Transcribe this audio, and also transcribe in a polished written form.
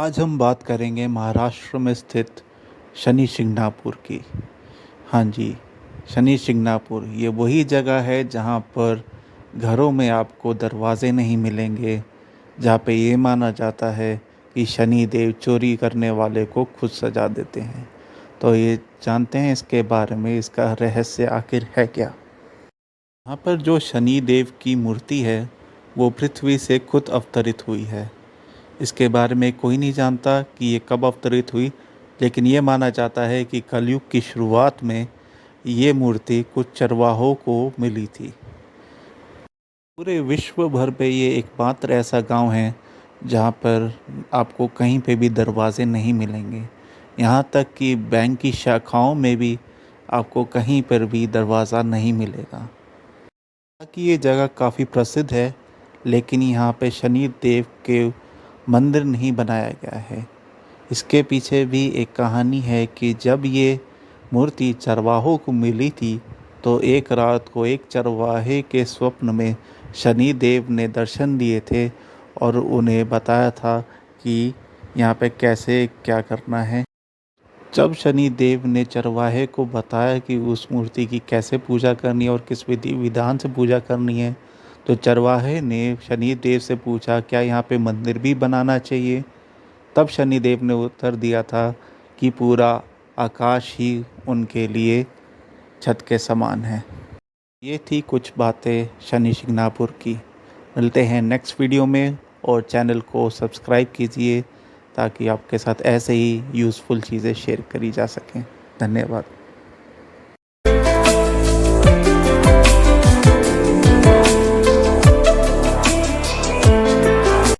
आज हम बात करेंगे महाराष्ट्र में स्थित शनि शिंगणापुर की। हाँ जी, शनि शिंगणापुर ये वही जगह है जहाँ पर घरों में आपको दरवाजे नहीं मिलेंगे, जहाँ पे ये माना जाता है कि शनि देव चोरी करने वाले को खुद सजा देते हैं। तो ये जानते हैं इसके बारे में, इसका रहस्य आखिर है क्या। यहाँ पर जो शनि देव की मूर्ति है वो पृथ्वी से खुद अवतरित हुई है। इसके बारे में कोई नहीं जानता कि ये कब अवतरित हुई, लेकिन ये माना जाता है कि कलयुग की शुरुआत में ये मूर्ति कुछ चरवाहों को मिली थी। पूरे विश्व भर पे ये एकमात्र ऐसा गांव है जहाँ पर आपको कहीं पे भी दरवाजे नहीं मिलेंगे। यहाँ तक कि बैंक की शाखाओं में भी आपको कहीं पर भी दरवाज़ा नहीं मिलेगा। हालांकि ये जगह काफ़ी प्रसिद्ध है, लेकिन यहाँ पे शनि देव के मंदिर नहीं बनाया गया है। इसके पीछे भी एक कहानी है कि जब ये मूर्ति चरवाहों को मिली थी तो एक रात को एक चरवाहे के स्वप्न में शनि देव ने दर्शन दिए थे और उन्हें बताया था कि यहाँ पे कैसे क्या करना है। जब शनि देव ने चरवाहे को बताया कि उस मूर्ति की कैसे पूजा करनी है और किस विधि विधान से पूजा करनी है, तो चरवाहे ने शनि देव से पूछा क्या यहाँ पे मंदिर भी बनाना चाहिए। तब शनिदेव ने उत्तर दिया था कि पूरा आकाश ही उनके लिए छत के समान है। ये थी कुछ बातें शनि शिंगणापुर की। मिलते हैं नेक्स्ट वीडियो में, और चैनल को सब्सक्राइब कीजिए ताकि आपके साथ ऐसे ही यूज़फुल चीज़ें शेयर करी जा सकें। धन्यवाद।